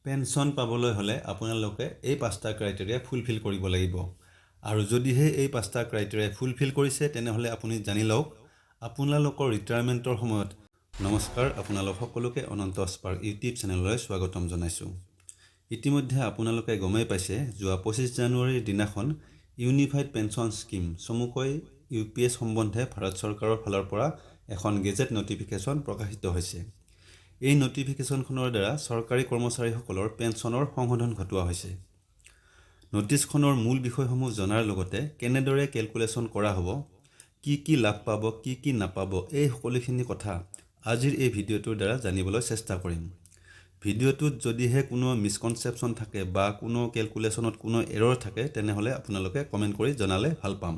Pension পাবলৈ হলে আপোনালোকে এই পাঁচটা ক্ৰাইটেৰিয়া ফুলফিল কৰিব লাগিব আৰু যদিহে এই পাঁচটা ক্ৰাইটেৰিয়া ফুলফিল কৰিছে তেনেহলে আপুনি জানি লওক আপোনালোকৰ ৰিটায়াৰমেন্টৰ সময়ত নমস্কাৰ আপোনালোক সকলোকে অনন্ত স্পাৰ্ক ইউটিউব চেনেললৈ স্বাগতম জনাইছো ইতিমধ্যে আপোনালোকে গমেই পাইছে যোৱা 25 জানুৱাৰীৰ দিনাখন ইউনিফাইড পেনশন স্কিম চমুকৈ ইউপিএছ সম্বন্ধে ভাৰত চৰকাৰৰ ফালৰ পৰা এখন গেজেট নটিফিকেশন প্ৰকাশিত হৈছে এই নটিফিকেশনখনৰ দ্বাৰা চৰকাৰী কৰ্মচাৰীসকলৰ পেনশনৰ সংশোধন ঘটোৱা হৈছে নটিছখনৰ মূল বিষয়সমূহ জনাৰ লগতে কেনেদৰে ক্যালকুলেশন কৰা হ'ব কি লাভ পাব কি নাপাব এই সকলোখিনি কথা আজিৰ এই ভিডিঅ'টোৰ দ্বাৰা জানিবলৈ চেষ্টা কৰিম ভিডিঅ'টোত যদিহে কোনো মিসকনসেপচন থাকে বা কোনো ক্যালকুলেশনত কোনো এৰৰ থাকে তেনেহলে আপোনালোকে কমেন্ট কৰি জনালে ভাল পাম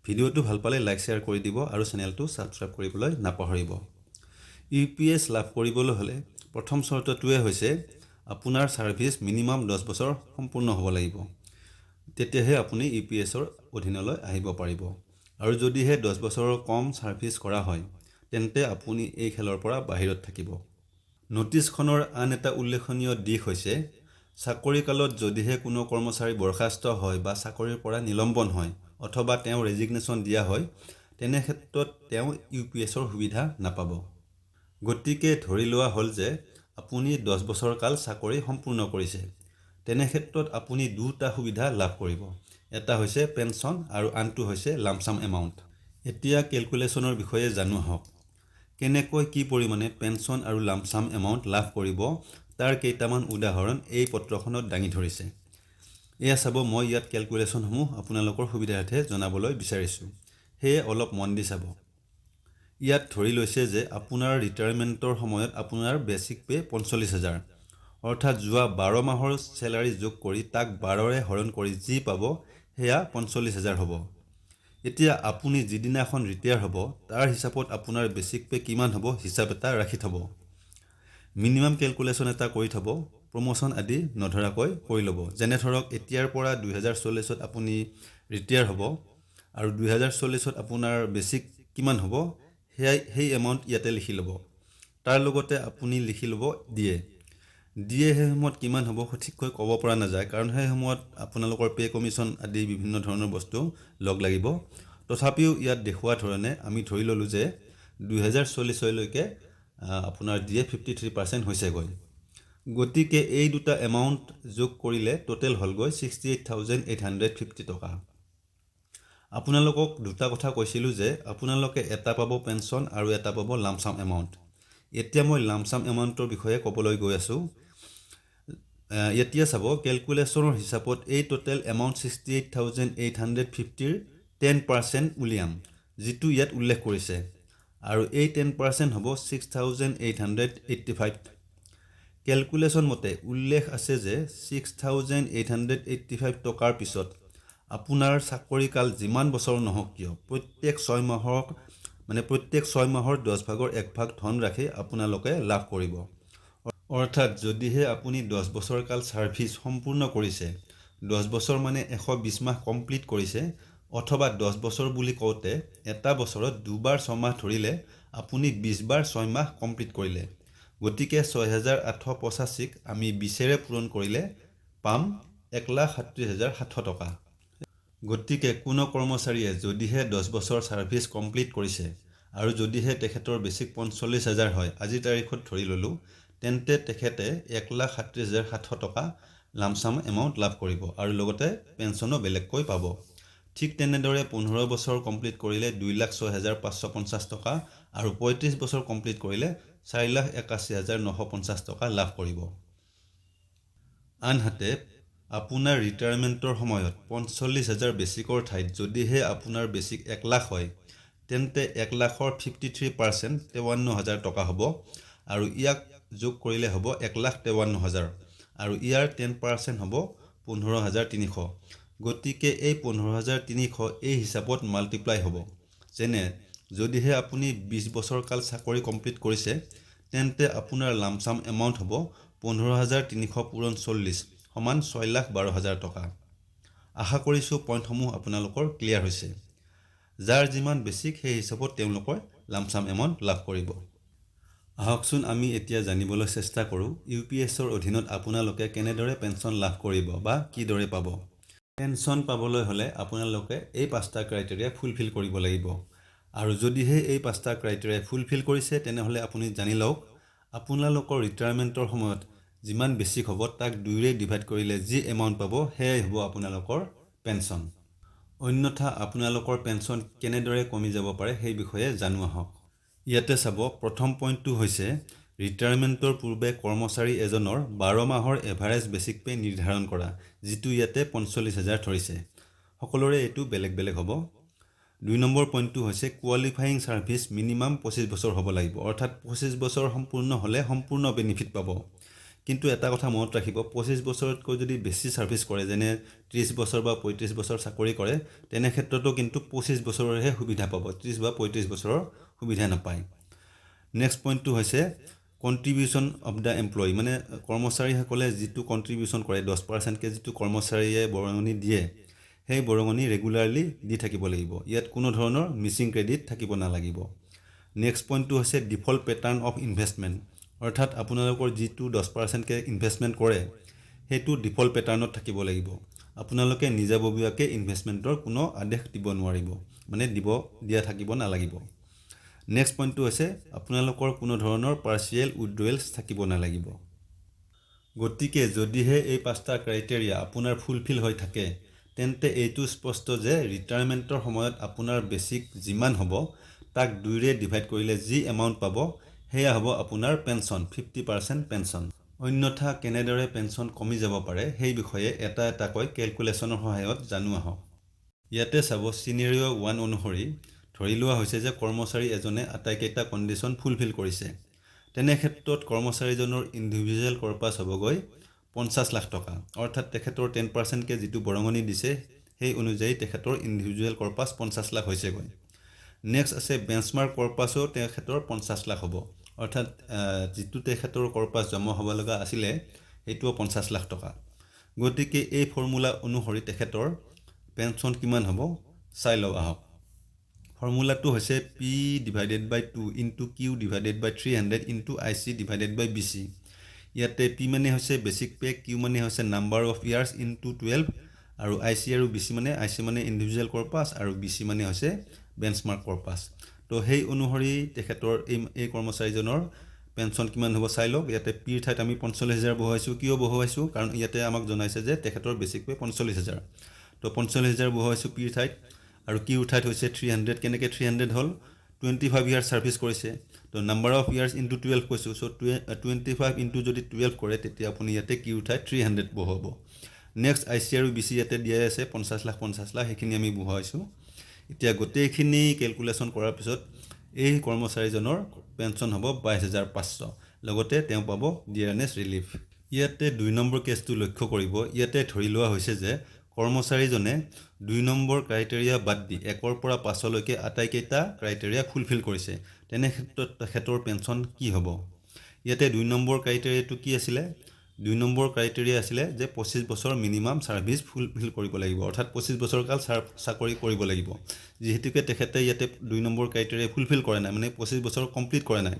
ভিডিঅ'টো ভাল পালে লাইক শেয়াৰ কৰি দিব আৰু চেনেলটো সাবস্ক্ৰাইব কৰিবলৈ নাপাহৰিব ইউপিএছ লাভ কৰিবলৈ হলে প্ৰথম চৰ্তটোৱে হৈছে আপোনাৰ সাৰ্ভিস মিনিমাম 10 বছৰ সম্পূৰ্ণ হ'ব লাগিব তেতিয়াহে আপুনি ইউপিএছৰ অধীনলৈ আহিব পাৰিব আৰু যদিহে 10 বছৰৰ কম সাৰ্ভিস কৰা হয় তেন্তে আপুনি এই খেলৰ পৰা বাহিৰত থাকিব নটিছখনৰ আন এটা উল্লেখনীয় দিশ হৈছে চাকৰি কালত যদিহে কোনো কৰ্মচাৰী বৰখাস্ত হয় বা চাকৰিৰ পৰা নিলম্বন হয় অথবা তেওঁ ৰেজিগনেশ্যন দিয়া হয় তেনে ক্ষেত্ৰত তেওঁ ইউপিএছৰ সুবিধা নাপাব গতিকে ধৰি লোৱা হল যে আপুনি 10 বছৰ কাল চাকৰি সম্পূৰ্ণ কৰিছে তেনে ক্ষেত্ৰত আপুনি দুটা সুবিধা লাভ কৰিব এটা হৈছে পেনশন আৰু আনটো হৈছে লামসাম এমাউন্ট এতিয়া ক্যালকুলেশনৰ বিষয়ে জানো হওক কেনেকৈ কি পৰিমাণে পেনশন আৰু লামসাম এমাউন্ট লাভ কৰিব তাৰ কেইটামান উদাহৰণ এই পত্ৰখনত দাঙি ধৰিছে এয়া চাব মই ইয়াত ক্যালকুলেশনসমূহ আপোনালোকৰ সুবিধাৰ্থে জনাবলৈ বিচাৰিছো হেয়ে অলপ মন দি চাব ইয়াত ধৰি লৈছে যে আপোনাৰ ৰিটায়াৰমেন্টৰ সময়ত আপোনাৰ বেসিক পে 45000 অৰ্থাৎ যোৱা 12 মাহৰ স্যালাৰি যোগ কৰি তাক 12ৰে হৰণ কৰি যি পাব হেয়া 45000 হ'ব এতিয়া আপুনি যিদিনাখন ৰিটায়াৰ হ'ব তাৰ হিচাপত আপোনাৰ বেসিক পে কিমান হ'ব হিচাপ এটা ৰাখি থব মিনিমাম ক্যালকুলেশন এটা কৰি থব প্ৰমোশন আদি নধৰাকৈ কৰি লব যেনে ধৰক এতিয়াৰ পৰা 2040 ত আপুনি ৰিটায়াৰ হ'ব আৰু 2040 ত আপোনাৰ বেসিক কিমান হ'ব হেই এমাউন্ট ইয়াতে লিখি লব তাৰ লগতে আপুনি লিখি লব দিয়ে হে সময়ত কিমান হ'ব সঠিককৈ ক'ব পৰা নাযায় কাৰণ হে সময়ত আপোনালোকৰ পে কমিশন আদি বিভিন্ন ধৰণৰ বস্তু লগ লাগিব তথাপিও ইয়াত দেখুৱা ধৰণে আমি ধৰি ললো যে 2040 লৈকে আপোনাৰ দিয়ে 53% হৈছে গৈ গতিকে এই দুটা এমাউন্ট যোগ কৰিলে টোটাল হল গৈ 68850 টকা আপোনালোকক দুটা কথা কৈছিলো যে আপোনালোকে এটা পাব পেনশন আৰু এটা পাব লামসাম এমাউন্ট এতিয়া মই লামসাম এমাউন্টৰ বিষয়ে ক'বলৈ গৈ আছো এতিয়া চাব ক্যালকুলেশনৰ হিচাপত এই টোটাল এমাউন্ট 68850 ৰ 10% উলিয়াম যেটো ইয়াত উল্লেখ কৰিছে আৰু এই 10% হ'ব 6885 ক্যালকুলেশন মতে উল্লেখ আছে যে 6885 টকাৰ পিছত আপোনাৰ চাকৰি কাল যিমান বছৰ নহওক কিয় প্ৰত্যেক 6 মাহৰ 10 ভাগৰ 1 ভাগ ধন ৰাখি আপোনালোকে লাভ কৰিব অৰ্থাৎ যদিহে আপুনি 10 বছৰ কাল সাৰ্ভিস সম্পূৰ্ণ কৰিছে 10 বছৰ মানে 120 মাহ কমপ্লিট কৰিছে অথবা 10 বছৰ বুলি কওঁতে এটা বছৰত দুবাৰ 6 মাহ ধৰিলে আপুনি 20 বাৰ 6 মাহ কমপ্লিট কৰিলে গতিকে 6885 ক আমি 20 ৰে পূৰণ কৰিলে পাম 137070 টকা গতিকে কোনো কৰ্মচাৰীয়ে যদিহে 10 বছৰ সাৰ্ভিস কমপ্লিট কৰিছে আৰু যদিহে তেখেতৰ বেসিক 45000 হয় আজি তাৰিখত ধৰি ললো তেন্তে তেখেতে 137070 টকা লামসাম এমাউন্ট লাভ কৰিব আৰু লগতে পেনশনো বেলেগকৈ পাব ঠিক তেনেদৰে 15 বছৰ কমপ্লিট কৰিলে 2,06,550 টকা আৰু 35 বছৰ কমপ্লিট কৰিলে 4,81,950 টকা লাভ কৰিব আনহাতে আপোনাৰ ৰিটায়াৰমেন্টৰ সময়ত 45000 বেসিকৰ ঠাইত যদিহে আপোনাৰ বেসিক 1 লাখ হয় তেন্তে 1 লাখৰ 53% 53000 টকা হ'ব আৰু ইয়াক যোগ কৰিলে হ'ব 1,53,000 আৰু ইয়াৰ 10% হ'ব 15300 গতিকে এই 15300 এই হিচাপত মাল্টিপ্লাই হ'ব যেনে যদিহে আপুনি 20 বছৰ কাল চাকৰি কমপ্লিট কৰিছে তেন্তে আপোনাৰ লামসাম এমাউন্ট হ'ব 15300 পূৰণ 40 সমান 6,12,000 টকা আশা কৰিছো পইণ্টসমূহ আপোনালোকৰ ক্লিয়াৰ হৈছে যাৰ যিমান বেসিক সেই হিচাপত তেওঁলোকৰ লামসাম এমাউন্ট লাভ কৰিব আহকচোন আমি এতিয়া জানিবলৈ চেষ্টা কৰোঁ UPSৰ অধীনত আপোনালোকে কেনেদৰে পেঞ্চন লাভ কৰিব বা কিদৰে পাব। পেঞ্চন পাবলৈ হ'লে আপোনালোকে এই 5টা ক্ৰাইটেৰিয়া ফুলফিল কৰিব লাগিব। আৰু যদিহে এই 5টা ক্ৰাইটেৰিয়া ফুলফিল কৰিছে তেনেহ'লে আপুনি জানি লওক আপোনালোকৰ ৰিটায়াৰমেণ্টৰ সময়ত যিমান বেছিক হ'ব তাক 2ৰে ডিভাইড কৰিলে যি এমাউণ্ট পাব সেয়াই হ'ব আপোনালোকৰ পেঞ্চন। অন্যথা আপোনালোকৰ পেঞ্চন কেনেদৰে কমি যাব পাৰে সেই বিষয়ে জানো আহক। ইয়াতে চাব প্ৰথম পইণ্টটো হৈছে ৰিটায়াৰমেণ্টৰ পূৰ্বে কৰ্মচাৰী এজনৰ 12 মাহৰ এভাৰেজ বেছিক পে নিৰ্ধাৰণ কৰা, যিটো ইয়াতে 45,000 ধৰিছে। সকলোৰে এইটো বেলেগ বেলেগ হ'ব। 2 নম্বৰ পইণ্টটো হৈছে কোৱালিফাইং ছাৰ্ভিচ মিনিমাম 25 বছৰ হ'ব লাগিব, অৰ্থাৎ 25 বছৰ সম্পূৰ্ণ হ'লে সম্পূৰ্ণ বেনিফিট পাব। কিন্তু এটা কথা মনত ৰাখিব 25 বছৰতকৈ যদি বেছি ছাৰ্ভিচ কৰে যেনে 30 বছৰ বা 35 বছৰ চাকৰি কৰে তেনে ক্ষেত্ৰতো কিন্তু 25 বছৰৰহে সুবিধা পাব, 30 বা 35 বছৰৰ সুবিধা নাপায়। নেক্সট পইণ্টটো হৈছে কণ্ট্ৰিবিউশ্যন অফ দ্য এমপ্লয়ী, মানে কৰ্মচাৰীসকলে যিটো কণ্ট্ৰিবিউশ্যন কৰে 10%কৈ যিটো কৰ্মচাৰীয়ে বৰঙণি দিয়ে সেই বৰঙণি ৰেগুলাৰলি দি থাকিব লাগিব। ইয়াত কোনো ধৰণৰ মিছিং ক্ৰেডিট থাকিব নালাগিব। নেক্সট পইণ্টটো হৈছে ডিফল্ট পেটাৰ্ণ অফ ইনভেষ্টমেণ্ট, অৰ্থাৎ আপোনালোকৰ যিটো 10%কৈ ইনভেষ্টমেণ্ট কৰে সেইটো ডিফল্ট পেটাৰ্ণত থাকিব লাগিব। আপোনালোকে নিজাববীয়াকৈ ইনভেষ্টমেণ্টৰ কোনো আদেশ দিব নোৱাৰিব, মানে দিয়া থাকিব নালাগিব। নেক্সট পইণ্টটো হৈছে আপোনালোকৰ কোনো ধৰণৰ পাৰ্চিয়েল উইথড্ৰৱেলছ থাকিব নালাগিব। গতিকে যদিহে এই 5টা ক্ৰাইটেৰিয়া আপোনাৰ ফুলফিল হৈ থাকে তেন্তে এইটো স্পষ্ট যে ৰিটায়াৰমেণ্টৰ সময়ত আপোনাৰ বেছিক যিমান হ'ব তাক 2ৰে ডিভাইড কৰিলে যি এমাউণ্ট পাব সেয়া হ'ব আপোনাৰ পেঞ্চন, 50% পেঞ্চন। অন্যথা কেনেদৰে পেঞ্চন কমি যাব পাৰে সেই বিষয়ে এটা এটাকৈ কেলকুলেশ্যনৰ সহায়ত জানো আহক। ইয়াতে চাব চিনেৰিঅ' 1 অনুসৰি ধৰি লোৱা হৈছে যে কৰ্মচাৰী এজনে আটাইকেইটা কণ্ডিশ্যন ফুলফিল কৰিছে। তেনে ক্ষেত্ৰত কৰ্মচাৰীজনৰ ইণ্ডিভিজুৱেল কৰ্পাছ হ'বগৈ 50 লাখ টকা, অৰ্থাৎ তেখেতৰ 10%কৈ যিটো বৰঙণি দিছে সেই অনুযায়ী তেখেতৰ ইণ্ডিভিজুৱেল কৰ্পাছ 50 লাখ হৈছেগৈ। নেক্সট আছে বেঞ্চমাৰ্ক কৰ্পাছো তেখেতৰ 50 লাখ হ'ব, অৰ্থাৎ যিটো তেখেতৰ কৰ্পাছ জমা হ'ব লগা আছিলে সেইটোও 50 লাখ টকা। গতিকে এই ফৰ্মুলা অনুসৰি তেখেতৰ পেঞ্চন কিমান হ'ব চাই লওঁ আহক। ফৰ্মুলাটো হৈছে P/2 ইনটু Q ডিভাইডেড বাই 300 ইনটু IC ডিভাইডেড বাই BC। ইয়াতে P মানে হৈছে বেছিক পে, Q মানে হৈছে নাম্বাৰ অফ ইয়াৰ্ছ ইনটু 12 আৰু IC আৰু BC মানে ইণ্ডিভিজুৱেল কৰ্পাছ আৰু BC মানে হৈছে বেঞ্চমাৰ্ক কৰ্পাছ। তো সেই অনুসৰি তেখেতৰ এই কৰ্মচাৰীজনৰ পেঞ্চন কিমান হ'ব চাই লওক। ইয়াতে Pৰ ঠাইত আমি 45,000 বহুৱাইছোঁ। কিয় বহুৱাইছোঁ? কাৰণ ইয়াতে আমাক জনাইছে যে তেখেতৰ বেছিক পে 45,000। তো 45,000 বহুৱাইছোঁ Pৰ ঠাইত, আৰু Qৰ ঠাইত হৈছে 300। কেনেকৈ 300 হ'ল? 25 ইয়াৰ্ছ ছাৰ্ভিচ কৰিছে, তো নাম্বাৰ অফ ইয়াৰ্ছ ইনটু 12 কৈছোঁ। চ' 25 ইনটু যদি 12 কৰে তেতিয়া আপুনি ইয়াতে Qৰ ঠাইত 300 বহুৱাব। নেক্সট IC আৰু BC ইয়াতে দিয়াই আছে 50 লাখ 50 লাখ, সেইখিনি আমি বহুৱাইছোঁ। এতিয়া গোটেইখিনি কেলকুলেশ্যন কৰাৰ পিছত এই কৰ্মচাৰীজনৰ পেঞ্চন হ'ব 22,500, লগতে তেওঁ পাব ডিয়াৰনেছ ৰিলিফ। ইয়াতে 2 নম্বৰ কেছটো লক্ষ্য কৰিব। ইয়াতে ধৰি লোৱা হৈছে যে কৰ্মচাৰীজনে 2 নম্বৰ ক্ৰাইটেৰিয়া বাদ দি 1ৰ পৰা 5লৈকে আটাইকেইটা ক্ৰাইটেৰিয়া ফুলফিল কৰিছে। তেনে ক্ষেত্ৰত তেখেতৰ পেঞ্চন কি হ'ব? ইয়াতে 2 নম্বৰ ক্ৰাইটেৰিয়াটো কি আছিলে? 2 নম্বৰ ক্ৰাইটেৰিয়া আছিলে যে 25 বছৰ মিনিমাম ছাৰ্ভিচ ফুলফিল কৰিব লাগিব, অৰ্থাৎ 25 বছৰ কাল চাকৰি কৰিব লাগিব। যিহেতুকে তেখেতে ইয়াতে 2 নম্বৰ ক্ৰাইটেৰিয়া ফুলফিল কৰা নাই, মানে 25 বছৰ কমপ্লিট কৰা নাই,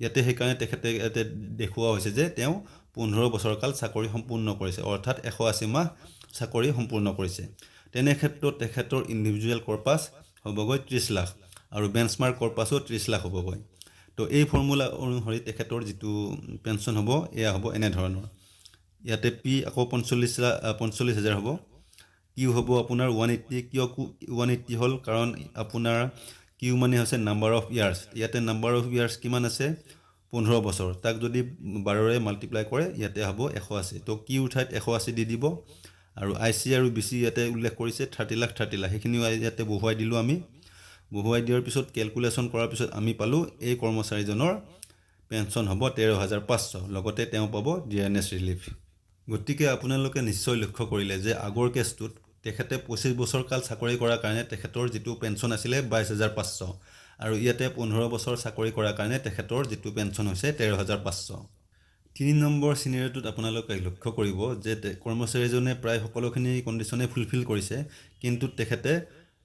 ইয়াতে সেইকাৰণে তেখেতে ইয়াতে দেখুওৱা হৈছে যে তেওঁ 15 বছৰ কাল চাকৰি সম্পূৰ্ণ কৰিছে, অৰ্থাৎ 180 মাহ চাকৰি সম্পূৰ্ণ কৰিছে। তেনে ক্ষেত্ৰত তেখেতৰ ইণ্ডিভিজুৱেল কৰ্পাছ হ'বগৈ 30 লাখ আৰু বেঞ্চমাৰ্ক কৰ্পাছো 30 লাখ হ'বগৈ। তো এই ফৰ্মুলা অনুসৰি তেখেতৰ যিটো পেঞ্চন হ'ব এয়া হ'ব এনেধৰণৰ। ইয়াতে P আকৌ 45,000 হ'ব। Q হ'ব আপোনাৰ 180। কিয় 180 হ'ল? কাৰণ আপোনাৰ Q মানে হৈছে নাম্বাৰ অফ ইয়াৰ্ছ। ইয়াতে নাম্বাৰ অফ ইয়াৰ্ছ কিমান আছে? 15 বছৰ। তাক যদি 12ৰে মাল্টিপ্লাই কৰে ইয়াতে হ'ব 180। তো Qৰ ঠাইত 180 দি দিব, আৰু IC আৰু BC ইয়াতে উল্লেখ কৰিছে 30 লাখ 30 লাখ, সেইখিনিও ইয়াতে বহুৱাই দিলোঁ আমি। বহুৱাই দিয়াৰ পিছত কেলকুলেশ্যন কৰাৰ পিছত আমি পালোঁ এই কৰ্মচাৰীজনৰ পেঞ্চন হ'ব 13,500, লগতে তেওঁ পাব ডিয়াৰনেছ ৰিলিফ। গতিকে আপোনালোকে নিশ্চয় লক্ষ্য কৰিলে যে আগৰ কেছটোত তেখেতে 25 বছৰ কাল চাকৰি কৰাৰ কাৰণে তেখেতৰ যিটো পেঞ্চন আছিলে 22,500, আৰু ইয়াতে 15 বছৰ চাকৰি কৰাৰ কাৰণে তেখেতৰ যিটো পেঞ্চন হৈছে 13,500। 3 নম্বৰ চিনেৰিঅ'টোত আপোনালোকে লক্ষ্য কৰিব যে কৰ্মচাৰীজনে প্ৰায় সকলোখিনি কণ্ডিশ্যনে ফুলফিল কৰিছে, কিন্তু তেখেতে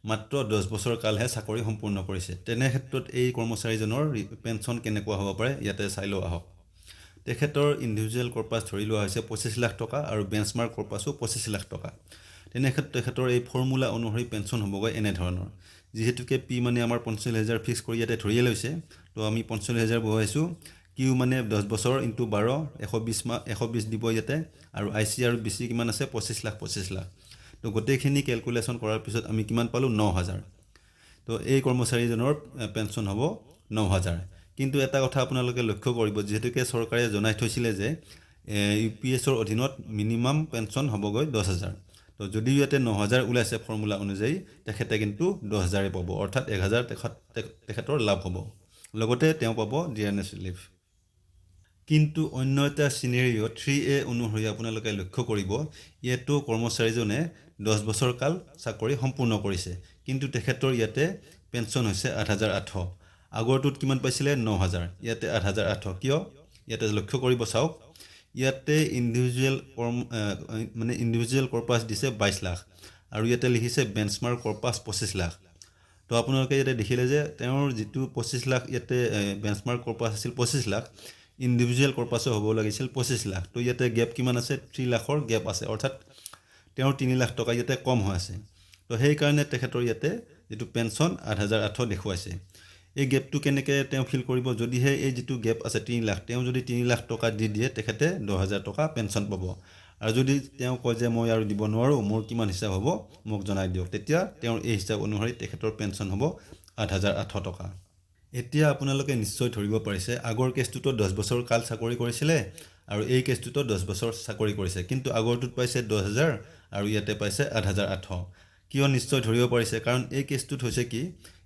মাত্ৰ 10 বছৰ কালহে চাকৰি সম্পূৰ্ণ কৰিছে। তেনে ক্ষেত্ৰত এই কৰ্মচাৰীজনৰ পেঞ্চন কেনেকুৱা হ'ব পাৰে ইয়াতে চাই লওঁ আহক। তেখেতৰ ইণ্ডিভিজুৱেল কৰ্পাছ ধৰি লোৱা হৈছে 25 লাখ টকা আৰু বেঞ্চমাৰ্ক কৰ্পাছো 25 লাখ টকা। তেনে ক্ষেত্ৰত তেখেতৰ এই ফৰ্মুলা অনুসৰি পেঞ্চন হ'বগৈ এনেধৰণৰ। যিহেতুকে পি মানে আমাৰ 45,000 ফিক্স কৰি ইয়াতে ধৰিয়ে লৈছে, তো আমি 45,000 বহুৱাইছোঁ। কিউ মানে 10 বছৰ ইনটু 12 120 দিব ইয়াতে, আৰু আই চি আৰু বি চি কিমান আছে 25 লাখ। তো গোটেইখিনি কেলকুলেশ্যন কৰাৰ পিছত আমি কিমান পালোঁ 9,000। তো এই কৰ্মচাৰীজনৰ পেঞ্চন হ'ব 9,000। কিন্তু এটা কথা আপোনালোকে লক্ষ্য কৰিব, যিহেতুকে চৰকাৰে জনাই থৈছিলে যে ইউ পি এছৰ অধীনত মিনিমাম পেঞ্চন হ'বগৈ 10,000। তো যদিও ইয়াতে 9,000 ওলাইছে ফৰ্মুলা অনুযায়ী, তেখেতে কিন্তু 10,000 পাব, অৰ্থাৎ 1,000 তেখেতৰ লাভ হ'ব। লগতে তেওঁ পাব ডিয়াৰনেছ ৰিলিফ। কিন্তু অন্য এটা চিনেৰিঅ 3A অনুসৰি আপোনালোকে লক্ষ্য কৰিব, ইয়াতো কৰ্মচাৰীজনে 10 বছৰ কাল চাকৰি সম্পূৰ্ণ কৰিছে, কিন্তু তেখেতৰ ইয়াতে পেঞ্চন হৈছে 8,800। আগৰটোত কিমান পাইছিলে 9,000, ইয়াতে 8,800। কিয়? ইয়াতে লক্ষ্য কৰিব চাওক, ইয়াতে ইণ্ডিভিজুৱেল কৰ্পাছ দিছে 22 লাখ আৰু ইয়াতে লিখিছে বেঞ্চমাৰ্ক কৰ্পাছ 25 লাখ। তো আপোনালোকে ইয়াতে দেখিলে যে তেওঁৰ যিটো 25 লাখ ইয়াতে বেঞ্চমাৰ্ক কৰ্পাছ আছিল 25 লাখ, ইণ্ডিভিজুৱেল কৰ্পাছো হ'ব লাগিছিল 25 লাখ। তো ইয়াতে গেপ কিমান আছে 3 লাখৰ গেপ আছে, অৰ্থাৎ তেওঁৰ 3 লাখ টকা ইয়াতে কম হৈ আছে। তো সেইকাৰণে তেখেতৰ ইয়াতে যিটো পেঞ্চন 8,800 দেখুৱাইছে। এই গেপটো কেনেকৈ তেওঁ ফিল কৰিব? যদিহে এই যিটো গেপ আছে 3 লাখ, তেওঁ যদি 3 লাখ টকা দি দিয়ে তেখেতে 10,000 টকা পেঞ্চন পাব। আৰু যদি তেওঁ কয় যে মই আৰু দিব নোৱাৰোঁ, মোৰ কিমান হিচাপ হ'ব মোক জনাই দিয়ক, তেতিয়া তেওঁৰ এই হিচাপ অনুসৰি তেখেতৰ পেঞ্চন হ'ব 8,800 টকা। এতিয়া আপোনালোকে নিশ্চয় ধৰিব পাৰিছে, আগৰ কেছটোতো 10 বছৰ কাল চাকৰি কৰিছিলে আৰু এই কেছটোতো 10 বছৰ চাকৰি কৰিছে, কিন্তু আগৰটোত পাইছে 10,000 আৰু ইয়াতে পাইছে 8,800। কিয় নিশ্চয় ধৰিব পাৰিছে? কাৰণ এই কেছটোত হৈছে কি,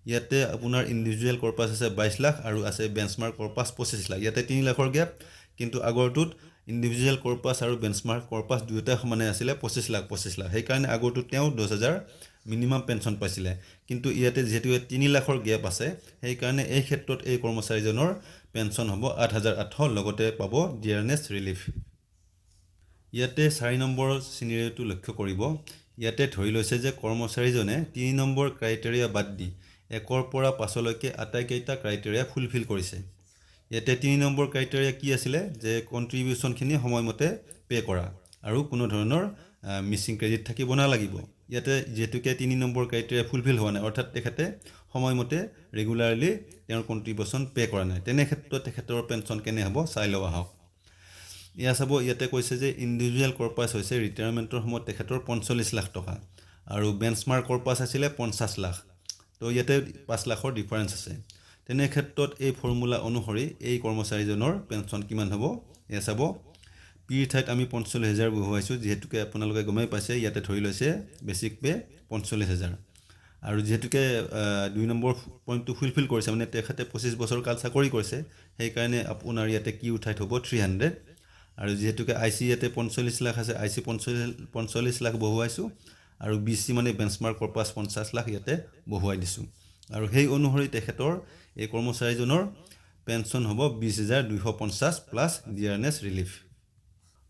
ইয়াতে আপোনাৰ ইণ্ডিভিজুৱেল কৰ্পাছ আছে 22 লাখ আৰু আছে বেঞ্চমাৰ্ক কৰ্পাছ 25 লাখ। ইয়াতে 3 লাখৰ গেপ, কিন্তু আগৰটোত ইণ্ডিভিজুৱেল কৰ্পাছ আৰু বেঞ্চমাৰ্ক কৰ্পাছ দুয়োটাই সমানে আছিলে 25 লাখ। সেইকাৰণে আগৰটোত তেওঁ 10,000 মিনিমাম পেঞ্চন পাইছিলে, কিন্তু ইয়াতে যিহেতু 3 লাখৰ গেপ আছে, সেইকাৰণে এই ক্ষেত্ৰত এই কৰ্মচাৰীজনৰ পেঞ্চন হ'ব 8,800, লগতে পাব ডিয়াৰনেছ ৰিলিফ। ইয়াতে 4 নম্বৰ চিনেৰিঅ'টো লক্ষ্য কৰিব। ইয়াতে ধৰি লৈছে যে কৰ্মচাৰীজনে 3 নম্বৰ ক্ৰাইটেৰিয়া বাদ দি 1ৰ পৰা 5লৈকে আটাইকেইটা ক্ৰাইটেৰিয়া ফুলফিল কৰিছে। ইয়াতে 3 নম্বৰ ক্ৰাইটেৰিয়া কি আছিলে? যে কণ্ট্ৰিবিউশ্যনখিনি সময়মতে পে' কৰা আৰু কোনো ধৰণৰ মিছিং ক্ৰেডিট থাকিব নালাগিব। ইয়াতে যিহেতুকে 3 নম্বৰ ক্ৰাইটেৰিয়া ফুলফিল হোৱা নাই, অৰ্থাৎ তেখেতে সময়মতে ৰেগুলাৰলি তেওঁৰ কণ্ট্ৰিবিউশ্যন পে' কৰা নাই। তেনে ক্ষেত্ৰত তেখেতৰ পেঞ্চন কেনে হ'ব চাই লওঁ আহক। এয়া চাব, ইয়াতে কৈছে যে ইণ্ডিভিজুৱেল কৰ্পাছ হৈছে ৰিটায়াৰমেণ্টৰ সময়ত তেখেতৰ 45 লাখ টকা আৰু বেঞ্চমাৰ্ক কৰ্পাছ আছিলে 50 লাখ। তো ইয়াতে 5 লাখৰ ডিফাৰেঞ্চ আছে। তেনে ক্ষেত্ৰত এই ফৰ্মুলা অনুসৰি এই কৰ্মচাৰীজনৰ পেঞ্চন কিমান হ'ব? এয়া চাব, পিৰ ঠাইত আমি 45,000 বহুৱাইছোঁ, যিহেতুকে আপোনালোকে গমেই পাইছে ইয়াতে ধৰি লৈছে বেচিক পে 45,000। আৰু যিহেতুকে 2 নম্বৰ পইণ্টটো ফুলফিল কৰিছে, মানে তেখেতে 25 বছৰ কাল চাকৰি কৰিছে, সেইকাৰণে আপোনাৰ ইয়াতে কিউ ঠাইত হ'ব 300। আৰু যিহেতুকে আই চি ইয়াতে 45 লাখ আছে, আই চি 45 লাখ বহুৱাইছোঁ, আৰু বি চি মানে বেঞ্চমাৰ্ক কৰ্পাছ 50 লাখ ইয়াতে বহুৱাই দিছোঁ। আৰু সেই অনুসৰি তেখেতৰ এই কৰ্মচাৰীজনৰ পেঞ্চন হ'ব 20,250 প্লাছ ডিয়াৰনেছ ৰিলিফ।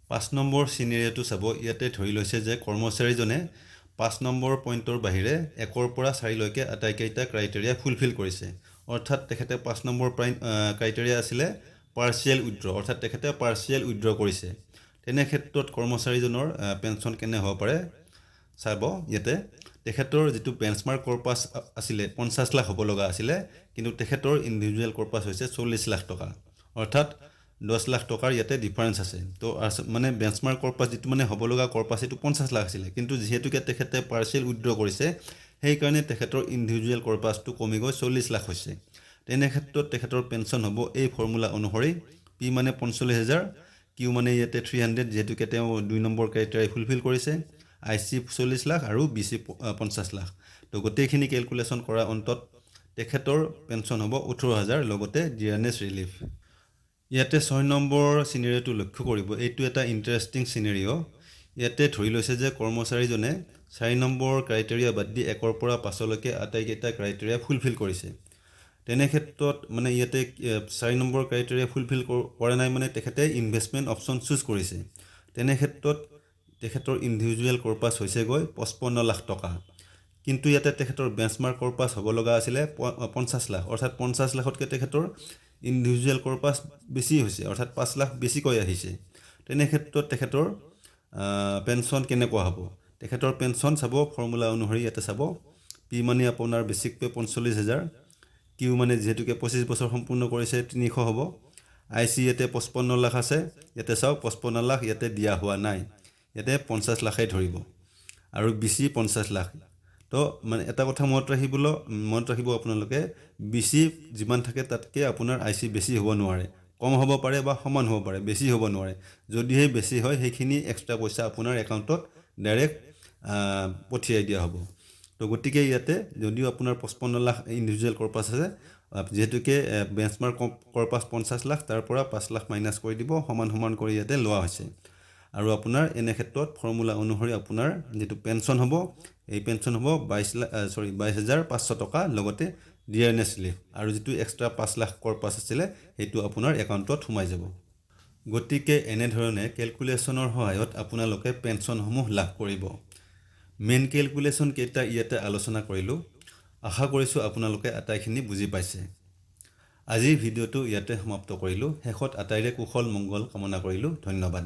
5 নম্বৰ চিনেৰিঅ'টো চাব, ইয়াতে ধৰি লৈছে যে কৰ্মচাৰীজনে 5 নম্বৰ পইণ্টৰ বাহিৰে 1ৰ পৰা 4লৈকে আটাইকেইটা ক্ৰাইটেৰিয়া ফুলফিল কৰিছে। অৰ্থাৎ তেখেতে 5 নম্বৰ ক্ৰাইটেৰিয়া আছিলে পাৰ্চিয়েল উইথড্ৰ, অৰ্থাৎ তেখেতে পাৰ্চিয়েল উইথড্ৰ কৰিছে। তেনে ক্ষেত্ৰত কৰ্মচাৰীজনৰ পেঞ্চন কেনে হ'ব পাৰে চাব। ইয়াতে তেখেতৰ যিটো বেঞ্চমাৰ্ক কৰ্পাছ আছিলে 50 লাখ হ'ব লগা আছিলে, কিন্তু তেখেতৰ ইণ্ডিভিজুৱেল কৰ্পাছ হৈছে 40 লাখ টকা, অৰ্থাৎ 10 লাখ টকাৰ ইয়াতে ডিফাৰেঞ্চ আছে। তো মানে বেঞ্চমাৰ্ক কৰ্পাছ যিটো মানে হ'ব লগা কৰ্পাছ এইটো 50 লাখ আছিলে, কিন্তু যিহেতুকে তেখেতে পাৰ্চিয়েল উইথড্ৰ কৰিছে, সেইকাৰণে তেখেতৰ ইণ্ডিভিজুৱেল কৰ্পাছটো কমি গৈ 40 লাখ হৈছে। তেনে ক্ষেত্ৰত তেখেতৰ পেঞ্চন হ'ব এই ফৰ্মুলা অনুসৰি, পি মানে 45,000, কিউ মানে ইয়াতে 300, যিহেতুকে তেওঁ 2 নম্বৰ ক্ৰাইটেৰিয়া ফুলফিল কৰিছে, আই চি 40 লাখ আৰু বি চি 50 লাখ। তো গোটেইখিনি কেলকুলেশ্যন কৰা অন্তত তেখেতৰ পেঞ্চন হ'ব 18,000, লগতে ডিয়াৰনেছ ৰিলিফ। ইয়াতে 6 নম্বৰ চিনেৰিঅ'টো লক্ষ্য কৰিব। এইটো এটা ইণ্টাৰেষ্টিং চিনেৰিঅ'। ইয়াতে ধৰি লৈছে যে কৰ্মচাৰীজনে 4 নম্বৰ ক্ৰাইটেৰিয়া বাদ দি 1ৰ পৰা 5লৈকে আটাইকেইটা ক্ৰাইটেৰিয়া ফুলফিল কৰিছে। তেনে ক্ষেত্ৰত মানে ইয়াতে 4 নম্বৰ ক্ৰাইটেৰিয়া ফুলফিল কৰা নাই, মানে তেখেতে ইনভেষ্টমেণ্ট অপশ্যন চুজ কৰিছে। তেনে ক্ষেত্ৰত তেখেতৰ ইণ্ডিভিজুৱেল কৰ্পাছ হৈছেগৈ 55 লাখ টকা, কিন্তু ইয়াতে তেখেতৰ বেঞ্চমাৰ্ক কৰ্পাছ হ'ব লগা আছিলে 50 লাখ, অৰ্থাৎ 50 লাখতকৈ তেখেতৰ ইণ্ডিভিজুৱেল কৰ্পাছ বেছি হৈছে, অৰ্থাৎ 5 লাখ বেছিকৈ আহিছে। তেনে ক্ষেত্ৰত তেখেতৰ পেঞ্চন কেনেকুৱা হ'ব? তেখেতৰ পেঞ্চন চাব ফৰ্মুলা অনুসৰি ইয়াতে চাব। পি মানে আপোনাৰ বেছিক পে 45,000, কিউ মানে যিহেতুকে 25 বছৰ সম্পূৰ্ণ কৰিছে 300 হ'ব। আই চি ইয়াতে 55 লাখ আছে, ইয়াতে চাওক 55 লাখ ইয়াতে দিয়া হোৱা নাই, ইয়াতে 50 লাখেই ধৰিব, আৰু বি চি 50 লাখ। তো মানে এটা কথা মনত ৰাখিব আপোনালোকে, বি চি যিমান থাকে তাতকৈ আপোনাৰ আই চি বেছি হ'ব নোৱাৰে, কম হ'ব পাৰে বা সমান হ'ব পাৰে, বেছি হ'ব নোৱাৰে। যদিহে বেছি হয় সেইখিনি এক্সট্ৰা পইচা আপোনাৰ একাউণ্টত ডাইৰেক্ট পঠিয়াই দিয়া হ'ব। তো গতিকে ইয়াতে যদিও আপোনাৰ 55 লাখ ইণ্ডিভিজুৱেল কৰ্পাছ আছে, যিহেতুকে বেঞ্চমাৰ্ক কৰ্পাছ 50 লাখ, তাৰ পৰা 5 লাখ মাইনাছ কৰি দিব, সমান কৰি ইয়াতে লোৱা হৈছে। আৰু আপোনাৰ এনে ক্ষেত্ৰত ফৰ্মুলা অনুসৰি আপোনাৰ যিটো পেঞ্চন হ'ব, এই পেঞ্চন হ'ব 22,500 টকা, লগতে ডিয়াৰনেছ ৰিলিফ, আৰু যিটো এক্সট্ৰা 5 লাখ কৰ্পাছ আছিলে সেইটো আপোনাৰ একাউণ্টত সোমাই যাব। গতিকে এনেধৰণে কেলকুলেশ্যনৰ সহায়ত আপোনালোকে পেঞ্চনসমূহ লাভ কৰিব। মেইন কেলকুলেশ্যন কেইটা ইয়াতে আলোচনা কৰিলোঁ। আশা কৰিছোঁ আপোনালোকে আটাইখিনি বুজি পাইছে। আজিৰ ভিডিঅ'টো ইয়াতে সমাপ্ত কৰিলোঁ। শেষত আটাইৰে কুশল মংগল কামনা কৰিলোঁ। ধন্যবাদ।